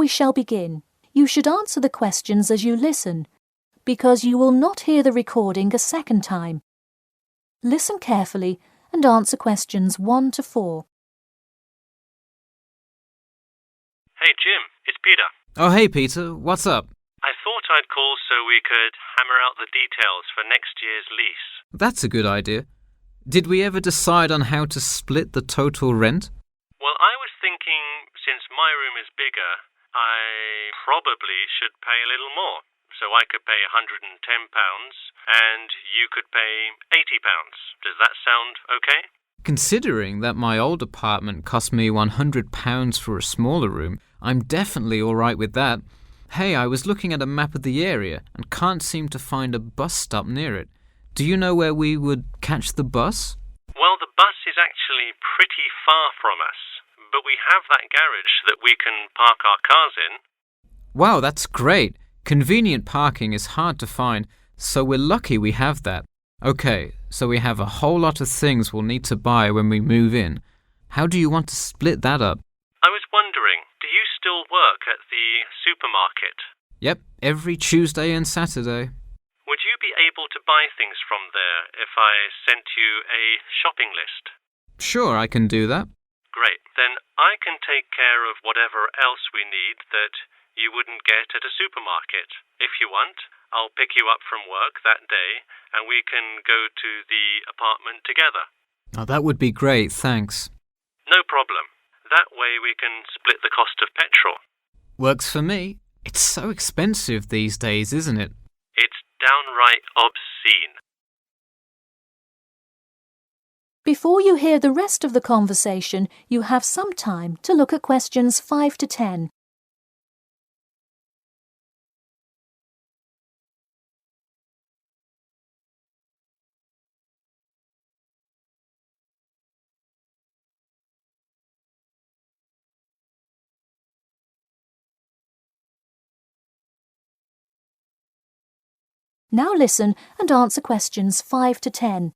shall begin. You should answer the questions as you listen, because you will not hear the recording a second time. Listen carefully and answer questions 1 to 4. Hey Jim, it's Peter. Oh, hey Peter, what's up? I thought I'd call so we could hammer out the details for next year's lease. That's a good idea. Did we ever decide on how to split the total rent? Well, I was thinking, since my room is bigger, I probably should pay a little more. So I could pay £110 and you could pay £80. Does that sound okay? Considering that my old apartment cost me £100 for a smaller room, I'm definitely all right with that. Hey, I was looking at a map of the area and can't seem to find a bus stop near it. Do you know where we would catch the bus? Well, the bus is actually pretty far from us, but we have that garage that we can park our cars in. Wow, that's great. Convenient parking is hard to find, so we're lucky we have that. Okay, so we have a whole lot of things we'll need to buy when we move in. How do you want to split that up? I was wondering, do you still work at the supermarket? Yep, every Tuesday and Saturday. Would you be able to buy things from there if I sent you a shopping list? Sure, I can do that. Great. Then I can take care of whatever else we need that you wouldn't get at a supermarket. If you want, I'll pick you up from work that day and we can go to the apartment together. Oh, that would be great, thanks. No problem. That way we can split the cost of petrol. Works for me. It's so expensive these days, isn't it? It's downright obscene. Before you hear the rest of the conversation, you have some time to look at questions 5 to 10. Now listen and answer questions 5 to 10.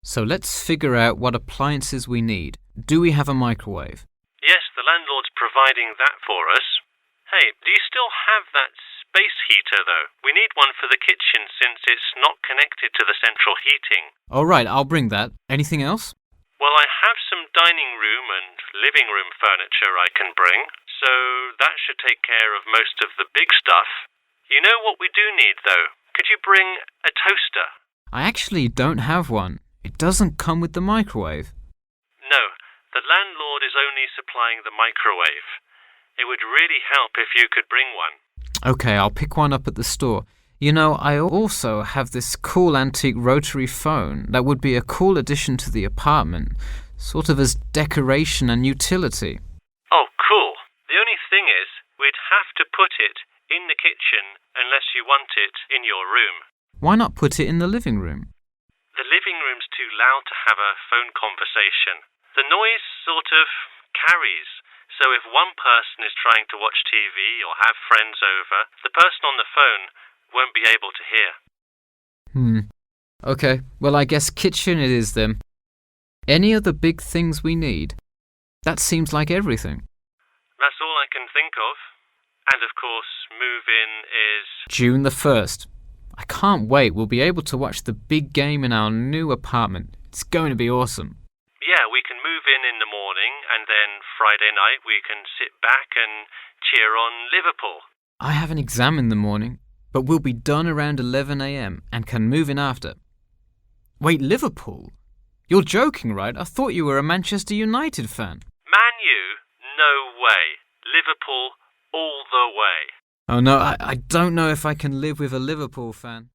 So let's figure out what appliances we need. Do we have a microwave? Yes, the landlord's providing that for us. Hey, do you still have that space heater, though? We need one for the kitchen since it's not connected to the central heating. All right, I'll bring that. Anything else? Well, I have some dining room and living room furniture I can bring, so that should take care of most of the big stuff. You know what we do need, though? Could you bring a toaster? I actually don't have one. It doesn't come with the microwave. No, the landlord is only supplying the microwave. It would really help if you could bring one. Okay, I'll pick one up at the store. You know, I also have this cool antique rotary phone that would be a cool addition to the apartment, sort of as decoration and utility. Oh, cool. The only thing is, we'd have to put it in the kitchen unless you want it in your room. Why not put it in the living room? The living room's too loud to have a phone conversation. The noise sort of carries, so if one person is trying to watch TV or have friends over, the person on the phone won't be able to hear. Okay, well I guess kitchen it is then. Any other big things we need? That seems like everything. That's all I can think of. And of course, move-in is June the 1st. I can't wait. We'll be able to watch the big game in our new apartment. It's going to be awesome. Yeah, we can move in the morning and then Friday night we can sit back and cheer on Liverpool. I have an exam in the morning, but we'll be done around 11 a.m. and can move in after. Wait, Liverpool? You're joking, right? I thought you were a Manchester United fan. Man U? No way. Liverpool all the way. Oh no, I don't know if I can live with a Liverpool fan.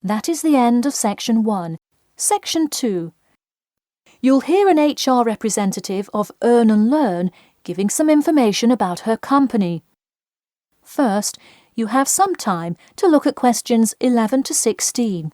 That is the end of Section 1. Section 2. You'll hear an HR representative of Earn and Learn giving some information about her company. First, you have some time to look at questions 11 to 16.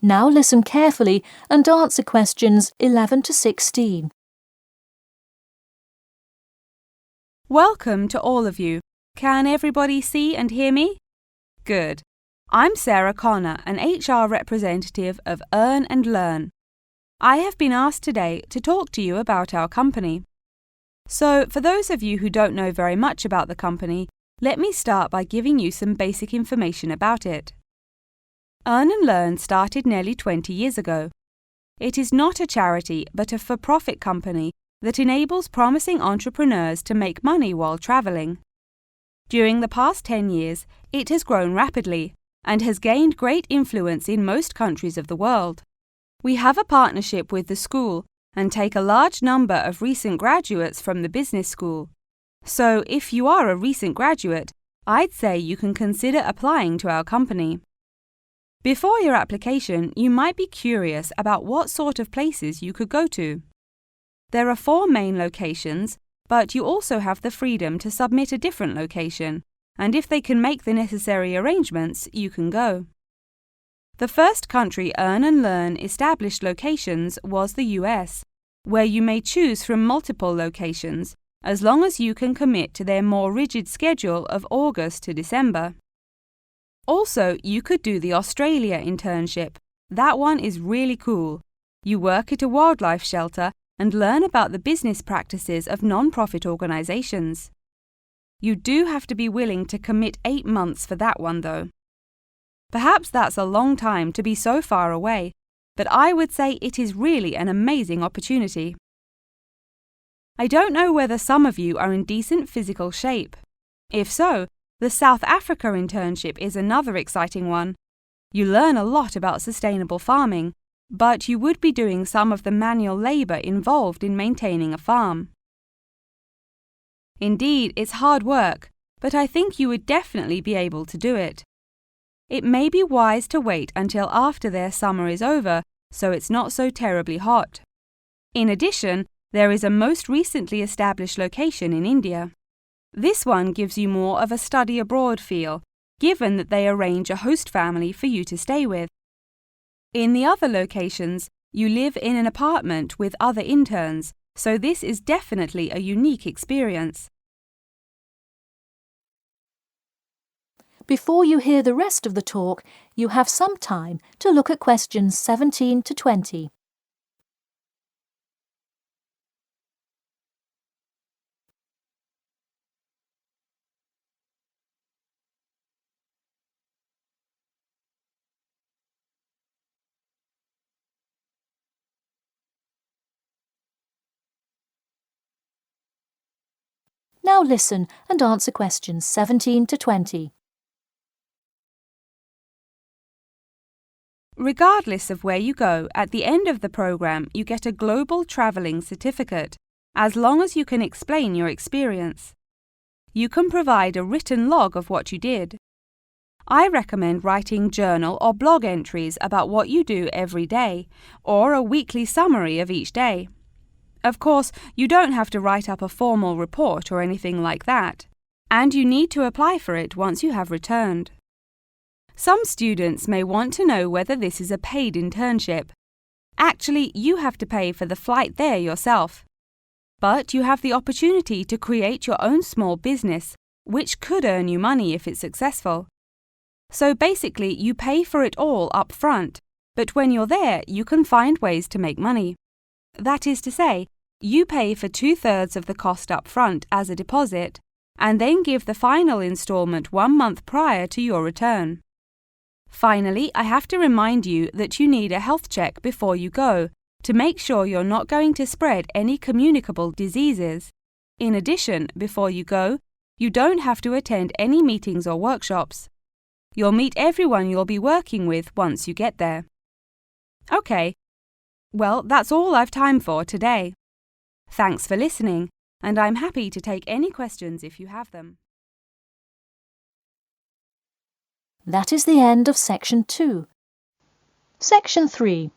Now listen carefully and answer questions 11 to 16. Welcome to all of you. Can everybody see and hear me? Good. I'm Sarah Connor, an HR representative of Earn and Learn. I have been asked today to talk to you about our company. So, for those of you who don't know very much about the company, let me start by giving you some basic information about it. Earn and Learn started nearly 20 years ago. It is not a charity but a for-profit company that enables promising entrepreneurs to make money while travelling. During the past 10 years, it has grown rapidly and has gained great influence in most countries of the world. We have a partnership with the school and take a large number of recent graduates from the business school. So, if you are a recent graduate, I'd say you can consider applying to our company. Before your application, you might be curious about what sort of places you could go to. There are 4 main locations, but you also have the freedom to submit a different location, and if they can make the necessary arrangements, you can go. The first country Earn and Learn established locations was the US, where you may choose from multiple locations, as long as you can commit to their more rigid schedule of August to December. Also, you could do the Australia internship. That one is really cool. You work at a wildlife shelter and learn about the business practices of non-profit organisations. You do have to be willing to commit 8 months for that one, though. Perhaps that's a long time to be so far away, but I would say it is really an amazing opportunity. I don't know whether some of you are in decent physical shape. If so, the South Africa internship is another exciting one. You learn a lot about sustainable farming, but you would be doing some of the manual labour involved in maintaining a farm. Indeed, it's hard work, but I think you would definitely be able to do it. It may be wise to wait until after their summer is over, so it's not so terribly hot. In addition, there is a most recently established location in India. This one gives you more of a study abroad feel, given that they arrange a host family for you to stay with. In the other locations, you live in an apartment with other interns, so this is definitely a unique experience. Before you hear the rest of the talk, you have some time to look at questions 17 to 20. Now listen and answer questions 17 to 20. Regardless of where you go, at the end of the program you get a global travelling certificate, as long as you can explain your experience. You can provide a written log of what you did. I recommend writing journal or blog entries about what you do every day, or a weekly summary of each day. Of course, you don't have to write up a formal report or anything like that, and you need to apply for it once you have returned. Some students may want to know whether this is a paid internship. Actually, you have to pay for the flight there yourself. But you have the opportunity to create your own small business, which could earn you money if it's successful. So basically, you pay for it all up front, but when you're there, you can find ways to make money. That is to say, you pay for 2/3 of the cost up front as a deposit, and then give the final instalment 1 month prior to your return. Finally, I have to remind you that you need a health check before you go, to make sure you're not going to spread any communicable diseases. In addition, before you go, you don't have to attend any meetings or workshops. You'll meet everyone you'll be working with once you get there. Okay. Well, that's all I've time for today. Thanks for listening, and I'm happy to take any questions if you have them. That is the end of Section 2. Section 3.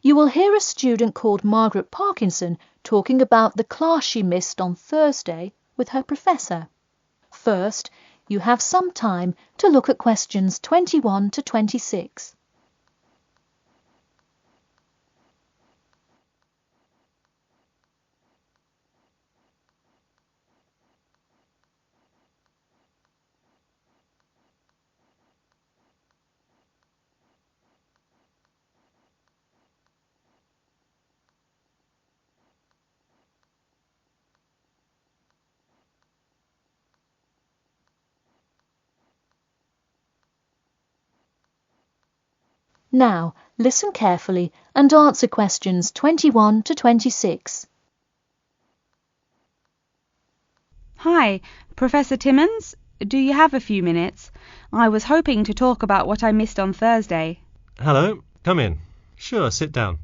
You will hear a student called Margaret Parkinson talking about the class she missed on Thursday with her professor. First, you have some time to look at questions 21 to 26. Now, listen carefully and answer questions 21 to 26. Hi, Professor Timmons. Do you have a few minutes? I was hoping to talk about what I missed on Thursday. Hello, come in. Sure, sit down.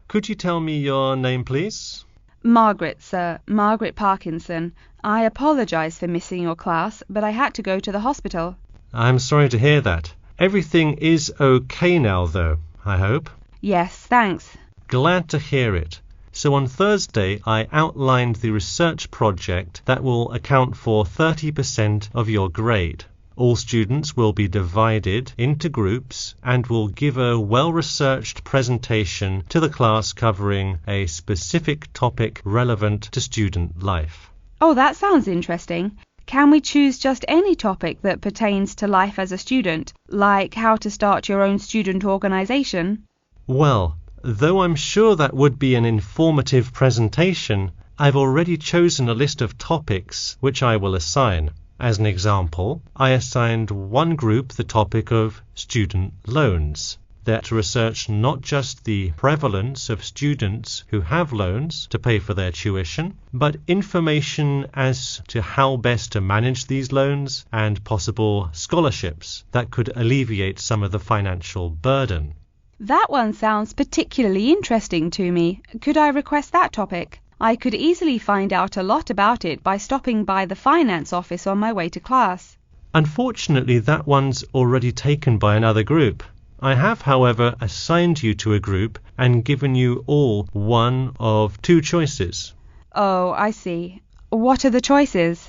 Could you tell me your name, please? Margaret, sir. Margaret Parkinson. I apologise for missing your class, but I had to go to the hospital. I'm sorry to hear that. Everything is okay now, though, I hope. Yes, thanks. Glad to hear it. So on Thursday, I outlined the research project that will account for 30% of your grade. All students will be divided into groups and will give a well-researched presentation to the class covering a specific topic relevant to student life. Oh, that sounds interesting. Can we choose just any topic that pertains to life as a student, like how to start your own student organisation? Well, though I'm sure that would be an informative presentation, I've already chosen a list of topics which I will assign. As an example, I assigned one group the topic of student loans. They're to research not just the prevalence of students who have loans to pay for their tuition, but information as to how best to manage these loans and possible scholarships that could alleviate some of the financial burden. That one sounds particularly interesting to me. Could I request that topic? I could easily find out a lot about it by stopping by the finance office on my way to class. Unfortunately, that one's already taken by another group. I have, however, assigned you to a group and given you all one of two choices. Oh, I see. What are the choices?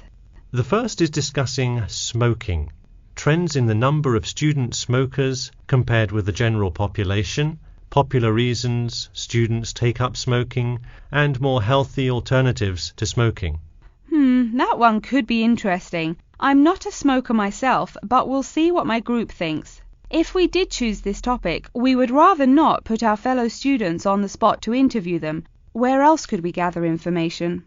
The first is discussing smoking, trends in the number of student smokers compared with the general population, popular reasons students take up smoking, and more healthy alternatives to smoking. That one could be interesting. I'm not a smoker myself, but we'll see what my group thinks. If we did choose this topic, we would rather not put our fellow students on the spot to interview them. Where else could we gather information?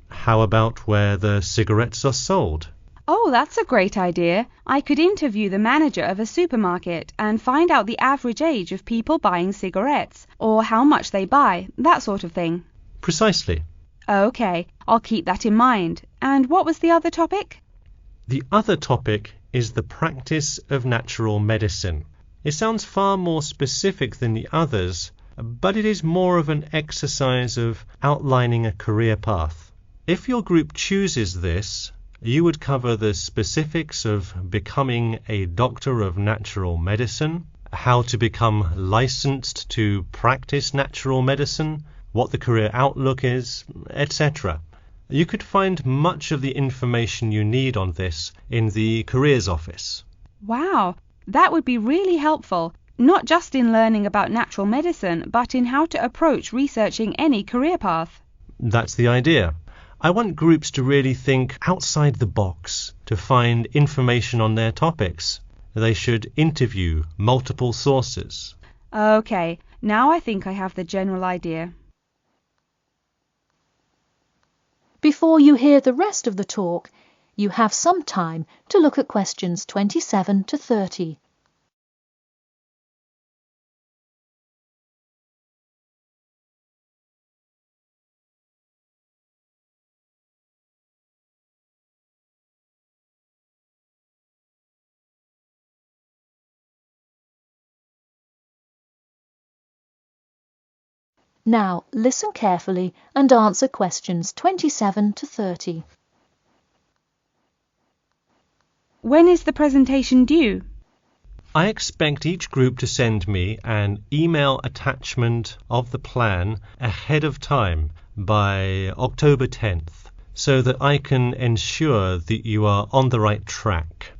How about where the cigarettes are sold? Oh, that's a great idea. I could interview the manager of a supermarket and find out the average age of people buying cigarettes, or how much they buy, that sort of thing. Precisely. Okay, I'll keep that in mind. And what was the other topic? The other topic is the practice of natural medicine. It sounds far more specific than the others, but it is more of an exercise of outlining a career path. If your group chooses this, you would cover the specifics of becoming a doctor of natural medicine, how to become licensed to practice natural medicine, what the career outlook is, etc. You could find much of the information you need on this in the careers office. Wow, that would be really helpful, not just in learning about natural medicine, but in how to approach researching any career path. That's the idea. I want groups to really think outside the box to find information on their topics. They should interview multiple sources. Okay, now I think I have the general idea. Before you hear the rest of the talk, you have some time to look at questions 27 to 30. Now, listen carefully and answer questions 27 to 30. When is the presentation due? I expect each group to send me an email attachment of the plan ahead of time by October 10th, so that I can ensure that you are on the right track.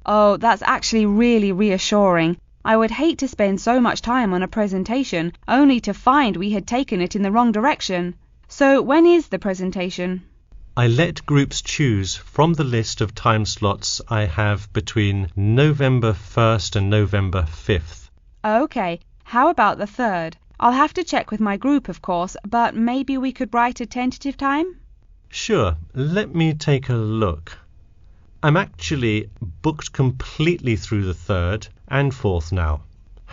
Oh, that's actually really reassuring. I would hate to spend so much time on a presentation only to find we had taken it in the wrong direction. So when is the presentation? I let groups choose from the list of time slots I have between November 1st and November 5th. Okay, how about the 3rd? I'll have to check with my group, of course, but maybe we could write a tentative time? Sure, let me take a look. I'm actually booked completely through the 3rd and 4th now.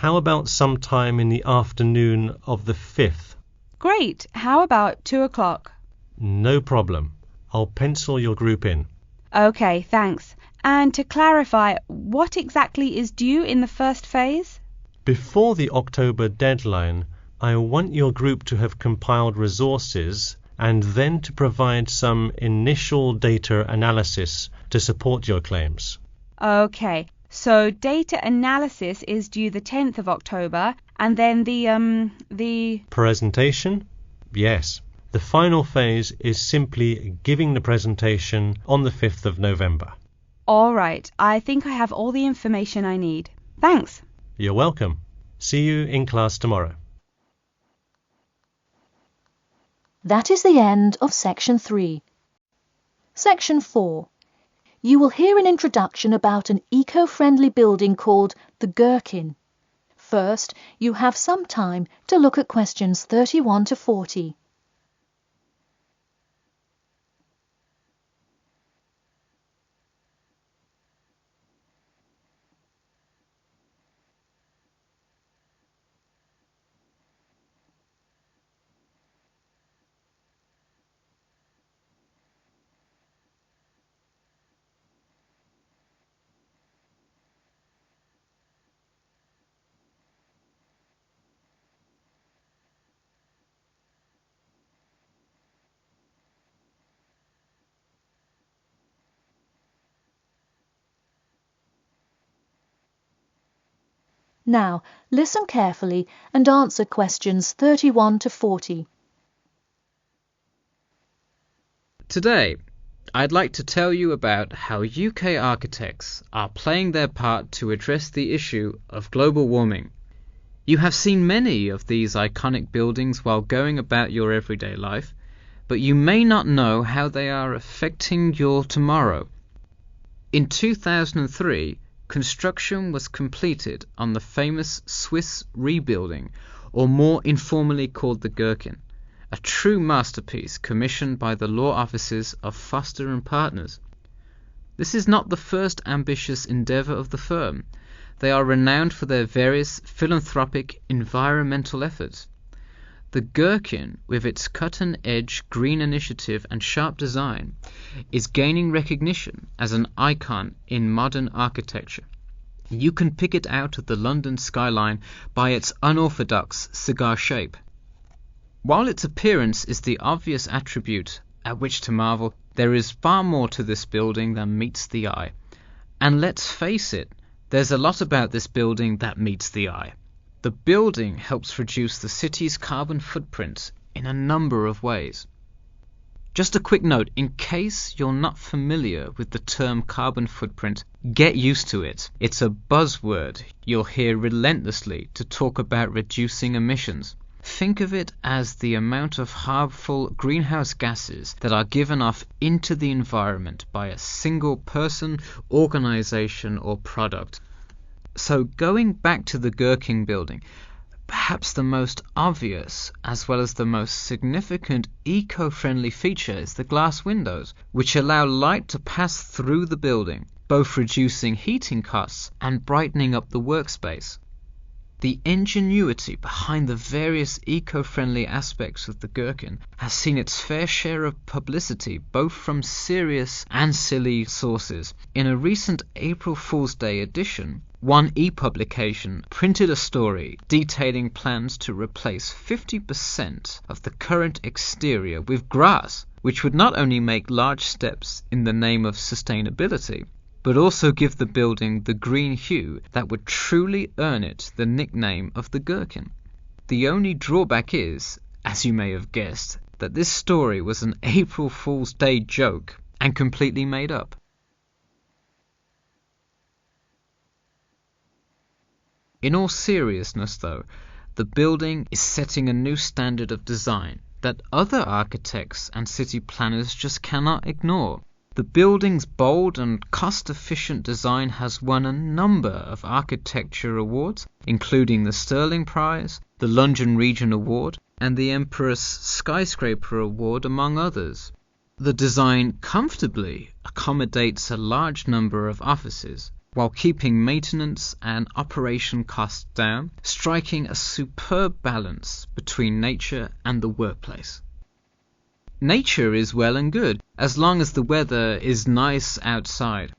How about sometime in the afternoon of the 5th? Great. How about 2 o'clock? No problem. I'll pencil your group in. Okay, thanks. And to clarify, what exactly is due in the first phase? Before the October deadline, I want your group to have compiled resources and then to provide some initial data analysis to support your claims. Okay, so data analysis is due the 10th of October, and then the Presentation? Yes. The final phase is simply giving the presentation on the 5th of November. All right, I think I have all the information I need. Thanks. You're welcome. See you in class tomorrow. That is the end of Section 3. Section 4. You will hear an introduction about an eco-friendly building called the Gherkin. First, you have some time to look at questions 31 to 40. Now, listen carefully and answer questions 31 to 40. Today, I'd like to tell you about how UK architects are playing their part to address the issue of global warming. You have seen many of these iconic buildings while going about your everyday life, but you may not know how they are affecting your tomorrow. In 2003, construction was completed on the famous Swiss rebuilding, or more informally called the Gherkin, a true masterpiece commissioned by the law offices of Foster and Partners. This is not the first ambitious endeavour of the firm. They are renowned for their various philanthropic environmental efforts. The Gherkin, with its cut-and-edge green initiative and sharp design, is gaining recognition as an icon in modern architecture. You can pick it out of the London skyline by its unorthodox cigar shape. While its appearance is the obvious attribute at which to marvel, there is far more to this building than meets the eye. And let's face it, there's a lot about this building that meets the eye. The building helps reduce the city's carbon footprint in a number of ways. Just a quick note, in case you're not familiar with the term carbon footprint, get used to it. It's a buzzword you'll hear relentlessly to talk about reducing emissions. Think of it as the amount of harmful greenhouse gases that are given off into the environment by a single person, organization, or product. So going back to the Gherkin building, perhaps the most obvious as well as the most significant eco-friendly feature is the glass windows, which allow light to pass through the building, both reducing heating costs and brightening up the workspace. The ingenuity behind the various eco-friendly aspects of the Gherkin has seen its fair share of publicity, both from serious and silly sources. In a recent April Fool's Day edition, one e-publication printed a story detailing plans to replace 50% of the current exterior with grass, which would not only make large steps in the name of sustainability, but also give the building the green hue that would truly earn it the nickname of the Gherkin. The only drawback is, as you may have guessed, that this story was an April Fool's Day joke and completely made up. In all seriousness though, the building is setting a new standard of design that other architects and city planners just cannot ignore. The building's bold and cost-efficient design has won a number of architecture awards, including the Stirling Prize, the London Region Award, and the Empress Skyscraper Award, among others. The design comfortably accommodates a large number of offices, while keeping maintenance and operation costs down, striking a superb balance between nature and the workplace. Nature is well and good, as long as the weather is nice outside.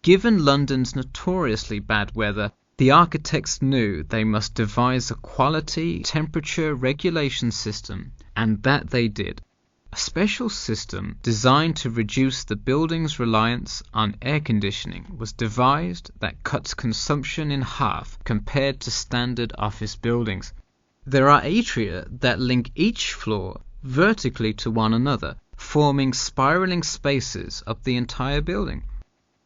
Given London's notoriously bad weather, the architects knew they must devise a quality temperature regulation system, and that they did. A special system designed to reduce the building's reliance on air conditioning was devised that cuts consumption in half compared to standard office buildings. There are atria that link each floor vertically to one another, forming spiraling spaces up the entire building.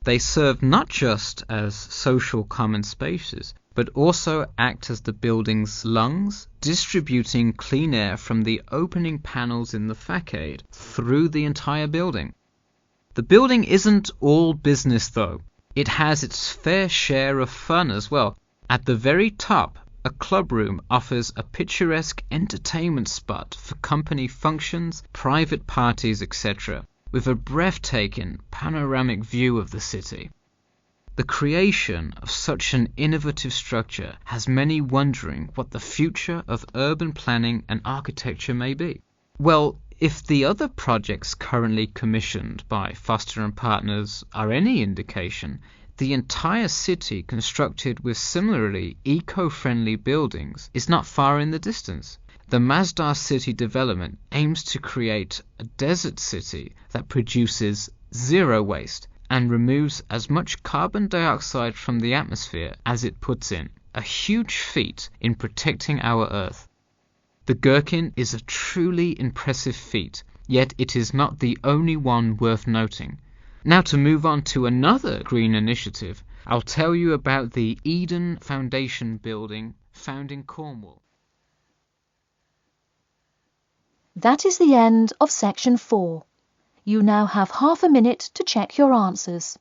They serve not just as social common spaces, but also act as the building's lungs, distributing clean air from the opening panels in the facade through the entire building. The building isn't all business though. It has its fair share of fun as well. At the very top, a club room offers a picturesque entertainment spot for company functions, private parties, etc., with a breathtaking panoramic view of the city. The creation of such an innovative structure has many wondering what the future of urban planning and architecture may be. Well, if the other projects currently commissioned by Foster & Partners are any indication, the entire city constructed with similarly eco-friendly buildings is not far in the distance. The Masdar City development aims to create a desert city that produces zero waste and removes as much carbon dioxide from the atmosphere as it puts in, a huge feat in protecting our Earth. The Gherkin is a truly impressive feat, yet it is not the only one worth noting. Now to move on to another green initiative, I'll tell you about the Eden Foundation building found in Cornwall. That is the end of section 4. You now have half a minute to check your answers.